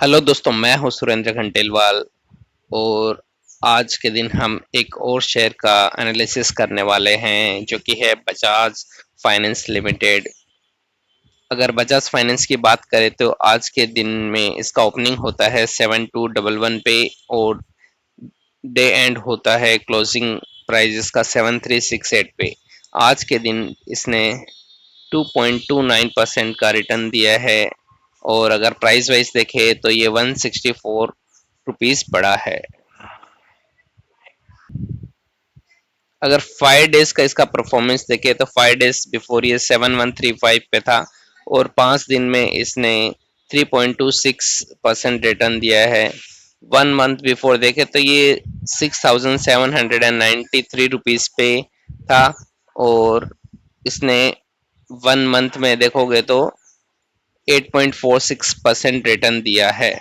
Hello दोस्तों, मैं हूं सुरेंद्र खंडेलवाल। और आज के दिन हम एक और शेयर का एनालिसिस करने वाले हैं जो कि है बजाज फाइनेंस लिमिटेड। अगर बजाज फाइनेंस की बात करें तो आज के दिन में इसका ओपनिंग होता है 7211 पे और डे एंड होता है क्लोजिंग प्राइस इसका 7368 पे। आज के दिन इसने 2.29% का रिटर्न दिया है और अगर प्राइस वाइज देखें तो ये 164 रुपीस पड़ा है। अगर 5 डेज का इसका परफॉर्मेंस देखें तो 5 डेज बिफोर ये 7135 पे था और 5 दिन में इसने 3.26% रिटर्न दिया है। 1 मंथ बिफोर देखें तो ये 6793 रुपीस पे था और इसने 1 मंथ में देखोगे तो 8.46% रिटर्न दिया है।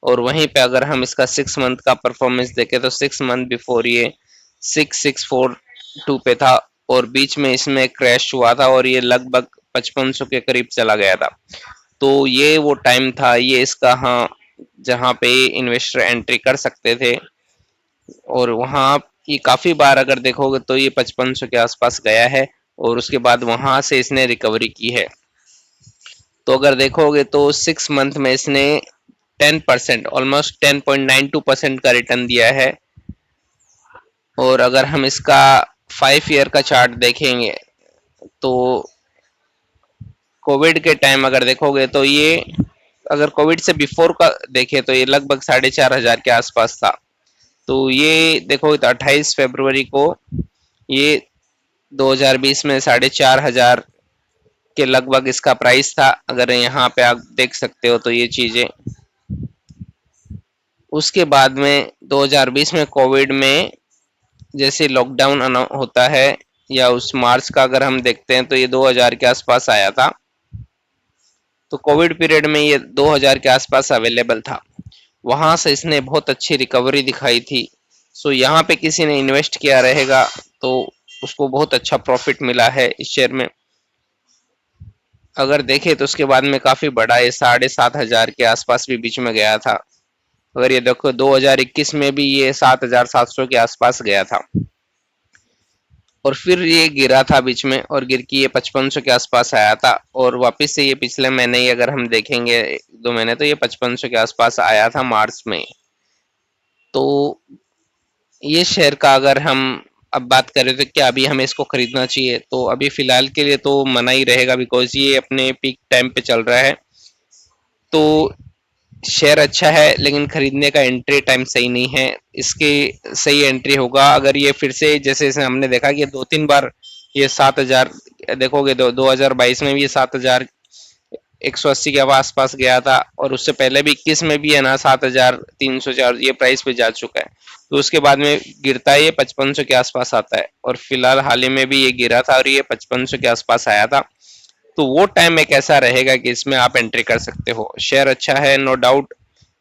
और वहीं पे अगर हम इसका 6 मंथ का परफॉर्मेंस देखें तो 6 मंथ बिफोर ये 6642 पे था और बीच में इसमें क्रैश हुआ था और ये लगभग 5500 के करीब चला गया था। तो ये वो टाइम था, ये इसका, हाँ, जहाँ पे इन्वेस्टर एंट्री कर सकते थे। और वहाँ ये काफी बार अगर देखोगे तो ये 5500 के आसपास गया है और उसके बाद वहां से इसने रिकवरी की है। तो अगर देखोगे तो 6 मंथ में इसने 10%, ऑलमोस्ट 10.92% का रिटर्न दिया है। और अगर हम इसका 5 ईयर का चार्ट देखेंगे तो कोविड के टाइम अगर देखोगे तो ये, अगर कोविड से बिफोर का देखे तो ये लगभग 4500 के आसपास था। तो ये देखोगे तो 28 फरवरी को ये 2020 में 4500 के लगभग इसका प्राइस था। अगर यहाँ पे आप देख सकते हो तो ये चीजें, उसके बाद में 2020 में कोविड में जैसे लॉकडाउन होता है या उस मार्च का अगर हम देखते हैं तो ये 2000 के आसपास आया था। तो कोविड पीरियड में ये 2000 के आसपास अवेलेबल था। वहां से इसने बहुत अच्छी रिकवरी दिखाई थी। सो यहाँ पे किसी ने इन्वेस्ट किया रहेगा तो उसको बहुत अच्छा प्रॉफिट मिला है इस शेयर में। अगर देखें तो उसके बाद में काफी बड़ा ये 7500 के आसपास भी बीच में गया था। अगर ये देखो 2021 में भी ये 7700 के आसपास गया था और फिर ये गिरा था बीच में और गिर के ये 5500 के आसपास आया था और वापस से ये पिछले महीने ही अगर हम देखेंगे 2 महीने तो ये 5500 के आसपास आया था मार्च में। तो ये शेयर का अगर हम अब बात करें तो क्या अभी हमें इसको खरीदना चाहिए, तो अभी फिलहाल के लिए तो मना ही रहेगा बिकॉज ये अपने पीक टाइम पे चल रहा है। तो शेयर अच्छा है लेकिन खरीदने का एंट्री टाइम सही नहीं है। इसकी सही एंट्री होगा अगर ये फिर से जैसे जैसे हमने देखा कि 2-3 बार ये 7000, देखोगे 2022 में भी ये 7180 के आसपास गया था और उससे पहले भी 21 में भी है ना 7304 ये प्राइस पे जा चुका है। तो उसके बाद में गिरता है ये 5500 के आसपास आता है और फिलहाल हाल ही में भी ये गिरा था और ये 5500 के आसपास आया था। तो वो टाइम एक ऐसा रहेगा कि इसमें आप एंट्री कर सकते हो। शेयर अच्छा है नो डाउट,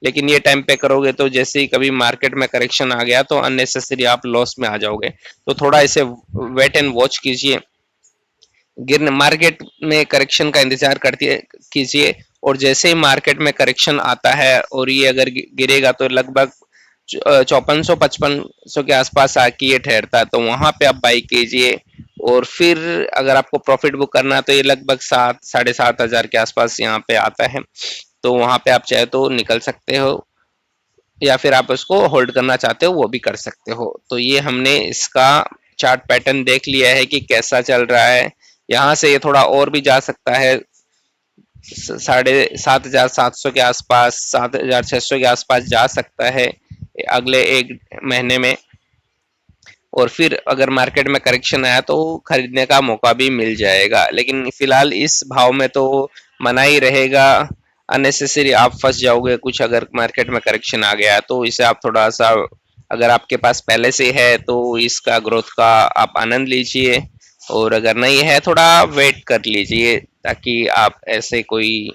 लेकिन ये टाइम पे करोगे तो जैसे ही कभी मार्केट में करेक्शन आ गया तो अननेसेसरी आप लॉस में आ जाओगे। तो थोड़ा इसे वेट एंड वॉच कीजिए, गिरने मार्केट में करेक्शन का इंतजार करती कीजिए। और जैसे ही मार्केट में करेक्शन आता है और ये अगर गिरेगा तो लगभग 5400-5500 के आसपास आके ये ठहरता है, तो वहां पे आप बाई कीजिए। और फिर अगर आपको प्रॉफिट बुक करना है तो ये लगभग 7-7.5 हजार के आसपास यहाँ पे आता है। तो वहां पे आप चाहे तो निकल सकते हो या फिर आप उसको होल्ड करना चाहते हो वो भी कर सकते हो। तो ये हमने इसका चार्ट पैटर्न देख लिया है कि कैसा चल रहा है। यहाँ से ये थोड़ा और भी जा सकता है, 7700 के आसपास, 7600 के आसपास जा सकता है अगले एक महीने में। और फिर अगर मार्केट में करेक्शन आया तो खरीदने का मौका भी मिल जाएगा, लेकिन फिलहाल इस भाव में तो मना ही रहेगा। अननेसेसरी आप फंस जाओगे कुछ अगर मार्केट में करेक्शन आ गया तो इसे आप थोड़ा सा, अगर आपके पास पहले से है तो इसका ग्रोथ का आप आनंद लीजिए और अगर नहीं है थोड़ा वेट कर लीजिए ताकि आप ऐसे कोई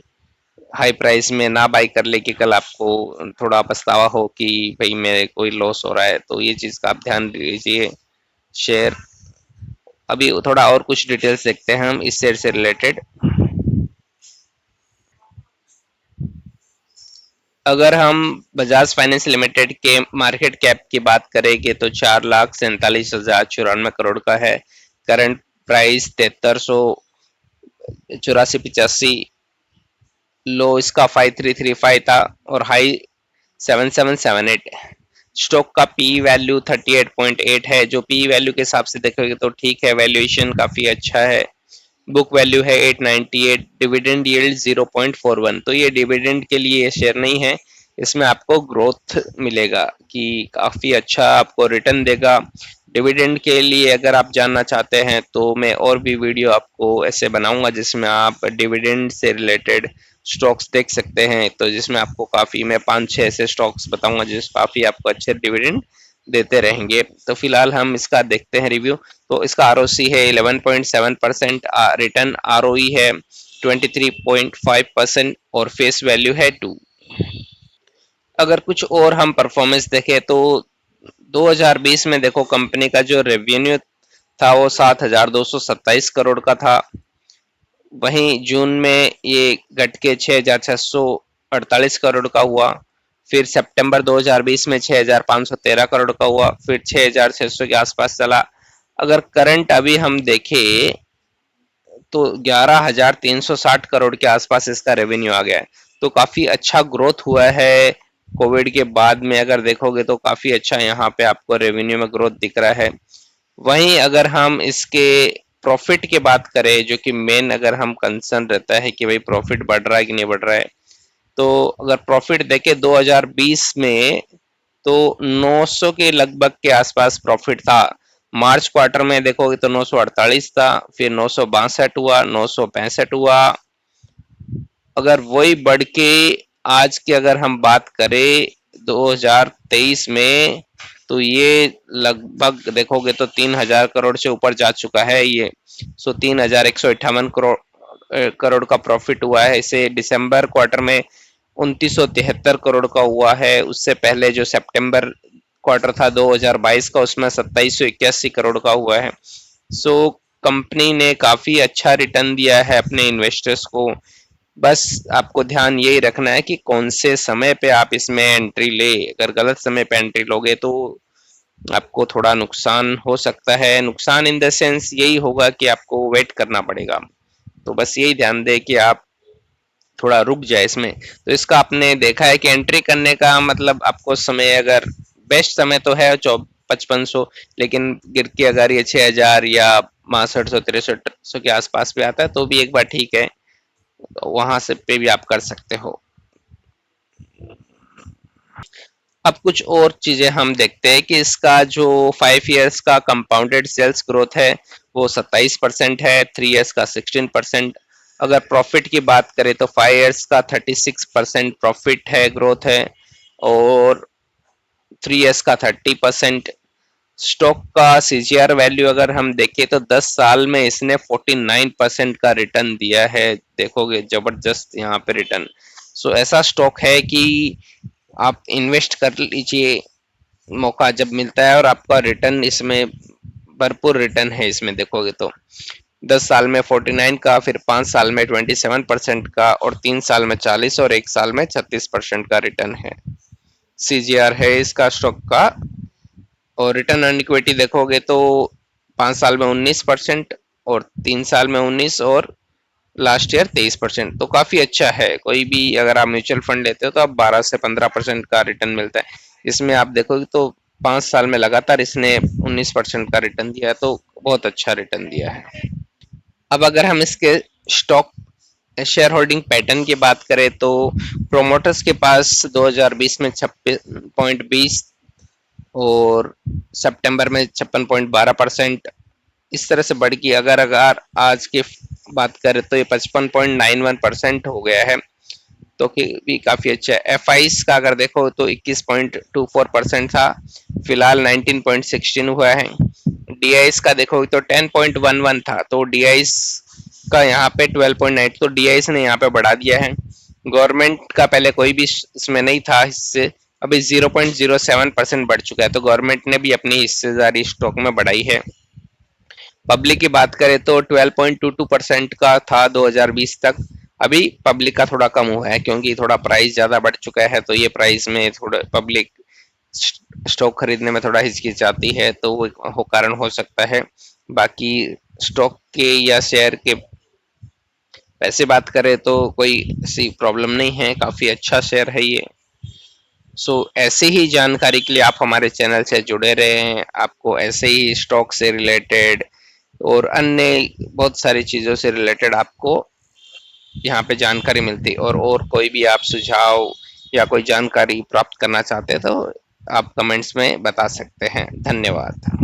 हाई प्राइस में ना बाई कर ले कि कल आपको थोड़ा पछतावा हो कि भाई मेरे कोई लॉस हो रहा है। तो ये चीज का आप ध्यान दीजिए। शेयर अभी थोड़ा और कुछ डिटेल्स देखते हैं हम इस शेयर से रिलेटेड। अगर हम बजाज फाइनेंस लिमिटेड के मार्केट कैप की बात करेंगे तो 4,47,094 करोड़ का है। Current price 7384-85। लो इसका 5335 था और हाई 7778। स्टॉक का पी वैल्यू 38.8 है, जो पी वैल्यू के हिसाब से देखोगे तो ठीक है, वैल्यूएशन काफी अच्छा है। बुक वैल्यू है 898। Dividend yield 0.41। तो ये डिविडेंड के लिए शेयर नहीं है, इसमें आपको ग्रोथ मिलेगा कि काफी अच्छा आपको रिटर्न देगा। डिविडेंड के लिए अगर आप जानना चाहते हैं तो मैं और भी वीडियो आपको ऐसे बनाऊंगा जिसमें आप डिविडेंड से रिलेटेड स्टॉक्स देख सकते हैं। तो जिसमें आपको काफी मैं 5-6 ऐसे स्टॉक्स बताऊंगा जिस काफी आपको अच्छे डिविडेंड देते रहेंगे। तो फिलहाल हम इसका देखते हैं रिव्यू। तो इसका आरओसी है 11.7%, रिटर्न आरओई है 23.5% और फेस वैल्यू है 2। अगर कुछ और हम परफॉर्मेंस देखें तो 2020 में देखो कंपनी का जो रेवेन्यू था वो 7,227 करोड़ का था। वहीं जून में ये घट के 6,648 करोड़ का हुआ। फिर सितंबर 2020 में 6,513 करोड़ का हुआ, फिर 6,600 के आसपास चला। अगर करंट अभी हम देखें तो 11,360 करोड़ के आसपास इसका रेवेन्यू आ गया है। तो काफी अच्छा ग्रोथ हुआ है कोविड के बाद में। अगर देखोगे तो काफी अच्छा यहाँ पे आपको रेवेन्यू में ग्रोथ दिख रहा है। वहीं अगर हम इसके प्रॉफिट की बात करें, जो कि मेन अगर हम कंसर्न रहता है कि भाई प्रॉफिट बढ़ रहा है कि नहीं बढ़ रहा है, तो अगर प्रॉफिट देखें 2020 में तो 900 के लगभग के आसपास प्रॉफिट था। मार्च क्वार्टर में देखोगे तो 948 था, फिर 962 हुआ, 965 हुआ। अगर वही बढ़ के आज की अगर हम बात करें 2023 में, तो ये लगभग देखोगे तो 3,000 करोड़ से ऊपर जा चुका है ये। 3,158 करोड़ का प्रॉफिट हुआ है। इसे दिसंबर क्वार्टर में 2,973 करोड़ का हुआ है। उससे पहले जो सितंबर क्वार्टर था 2022 का, उसमें 2,781 करोड़ का हुआ है। कंपनी ने काफी अच्छा रिटर्न दिया है अपने इन्वेस्टर्स को। बस आपको ध्यान यही रखना है कि कौन से समय पे आप इसमें एंट्री ले। अगर गलत समय पे एंट्री लोगे तो आपको थोड़ा नुकसान हो सकता है। नुकसान इन द सेंस यही होगा कि आपको वेट करना पड़ेगा। तो बस यही ध्यान दे कि आप थोड़ा रुक जाए इसमें। तो इसका आपने देखा है कि एंट्री करने का मतलब आपको समय, अगर बेस्ट समय तो है 5500, लेकिन गिर के अगर ये 6,000 या 6200-6300 के आसपास भी आता है तो भी एक बार ठीक है, तो वहां से पे भी आप कर सकते हो। अब कुछ और चीजें हम देखते हैं कि इसका जो 5 इयर्स का कंपाउंडेड सेल्स ग्रोथ है वो 27% है, 3 इयर्स का 16%। अगर प्रॉफिट की बात करें तो 5 इयर्स का 36% प्रॉफिट है, ग्रोथ है, और 3 इयर्स का 30%। स्टॉक का सीजीआर वैल्यू अगर हम देखें तो 10 साल में इसने 49% का रिटर्न दिया है। देखोगे जबरदस्त यहाँ पे रिटर्न। ऐसा स्टॉक है कि आप इन्वेस्ट कर लीजिए मौका जब मिलता है, और आपका रिटर्न इसमें भरपूर रिटर्न है। इसमें देखोगे तो 10 साल में 49 का, फिर 5 साल में 27% का, और 3 साल में 40 और 1 साल में 36% का रिटर्न है, सीजीआर है इसका स्टॉक का। और रिटर्न ऑन इक्विटी देखोगे तो 5 साल में 19% और 3 साल में 19 और लास्ट ईयर 23%। तो काफी अच्छा है। कोई भी अगर आप म्यूचुअल फंड लेते हो तो आप 12 से 15% का रिटर्न मिलता है। इसमें आप देखोगे तो 5 साल में लगातार इसने 19% का रिटर्न दिया है, तो बहुत अच्छा रिटर्न दिया है। अब अगर हम इसके स्टॉक शेयर होल्डिंग पैटर्न की बात करें तो प्रोमोटर्स के पास 2020 में 56.20 और सितंबर में 56.12% इस तरह से बढ़ गई। अगर आज की बात करें तो ये 55.91% हो गया है, तो भी काफी अच्छा है। एफ का अगर देखो तो 21.24% था, फिलहाल 19.16 हुआ है। डी का देखो तो 10.11 था, तो डी का यहाँ पे 12.9, तो डी ने यहाँ पे बढ़ा दिया है। गवर्नमेंट का पहले कोई भी इसमें नहीं था हिस्से, अभी 0.07% बढ़ चुका है, तो गवर्नमेंट ने भी अपनी हिस्सेदारी स्टॉक में बढ़ाई है। पब्लिक की बात करें तो 12.22% का था 2020 तक, अभी पब्लिक का थोड़ा कम हुआ है क्योंकि थोड़ा प्राइस ज़्यादा बढ़ चुका है, तो ये प्राइस में थोड़ा पब्लिक स्टॉक खरीदने में थोड़ा हिचकिचाती है, तो वो कारण हो सकता है। बाकी स्टॉक के या शेयर के पैसे बात करें तो कोई ऐसी प्रॉब्लम नहीं है, काफ़ी अच्छा शेयर है ये। सो ऐसे ही जानकारी के लिए आप हमारे चैनल से जुड़े रहें, आपको ऐसे ही स्टॉक से रिलेटेड और अन्य बहुत सारी चीज़ों से रिलेटेड आपको यहाँ पे जानकारी मिलती। और कोई भी आप सुझाव या कोई जानकारी प्राप्त करना चाहते हैं तो आप कमेंट्स में बता सकते हैं। धन्यवाद।